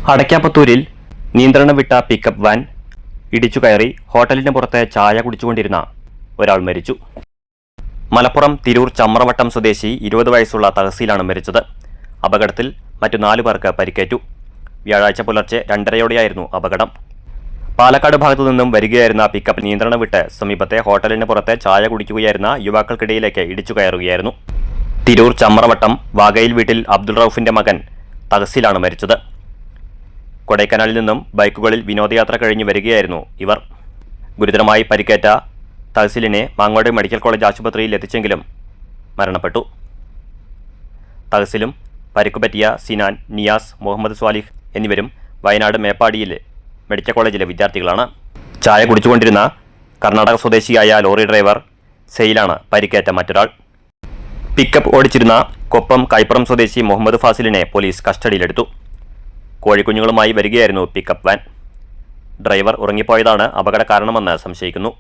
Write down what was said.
അടയ്ക്കാപ്പത്തൂരിൽ നിയന്ത്രണം വിട്ട pickup van ഇടിച്ചു കയറി ഹോട്ടലിന് പുറത്ത് ചായ കുടിച്ചുകൊണ്ടിരുന്ന ഒരാൾ മരിച്ചു. മലപ്പുറം തിരൂർ ചമ്രവട്ടം സ്വദേശി 20 വയസ്സുള്ള തഹസീലാണ് മരിച്ചത്. അപകടത്തിൽ മറ്റു 4 പേർക്ക് പരിക്കേറ്റു. വ്യാഴാഴ്ച പുലർച്ചെ 2:30 അപകടം. പാലക്കാട് ഭാഗത്തു നിന്നും വരികയായിരുന്ന പിക്കപ്പ് നിയന്ത്രണം വിട്ട് സമീപത്തെ ഹോട്ടലിന് പുറത്ത് ചായ കുടിക്കുകയായിരുന്ന യുവാക്കൾക്കിടയിലേക്ക് ഇടിച്ചു കയറുകയായിരുന്നു. തിരൂർ ചമ്രവട്ടം വാഗയിൽ വീട്ടിൽ അബ്ദുൾ റൌഫിന്റെ മകൻ തഹസീലാണ് മരിച്ചത്. കൊടൈക്കനാലിൽ നിന്നും ബൈക്കുകളിൽ വിനോദയാത്ര കഴിഞ്ഞ് വരികയായിരുന്നു ഇവർ. ഗുരുതരമായി പരിക്കേറ്റ തഹസീലിനെ മാങ്ങോട് മെഡിക്കൽ കോളേജ് ആശുപത്രിയിൽ എത്തിച്ചെങ്കിലും മരണപ്പെട്ടു. തഹസീലും പരിക്കുപറ്റിയ സിനാൻ, നിയാസ്, മുഹമ്മദ് സ്വാലിഹ് എന്നിവരും വയനാട് മേപ്പാടിയിലെ മെഡിക്കൽ കോളേജിലെ വിദ്യാർത്ഥികളാണ്. ചായ കുടിച്ചുകൊണ്ടിരുന്ന കർണാടക സ്വദേശിയായ ലോറി ഡ്രൈവർ സെയിലാണ് പരിക്കേറ്റ മറ്റൊരാൾ. പിക്കപ്പ് ഓടിച്ചിരുന്ന കൊപ്പം കൈപ്പുറം സ്വദേശി മുഹമ്മദ് ഫാസിലിനെ പോലീസ് കസ്റ്റഡിയിലെടുത്തു. കോഴിക്കുഞ്ഞുങ്ങളുമായി വരികയായിരുന്നു പിക്കപ്പ് വാൻ. ഡ്രൈവർ ഉറങ്ങിപ്പോയതാണ് അപകട കാരണമെന്ന് സംശയിക്കുന്നു.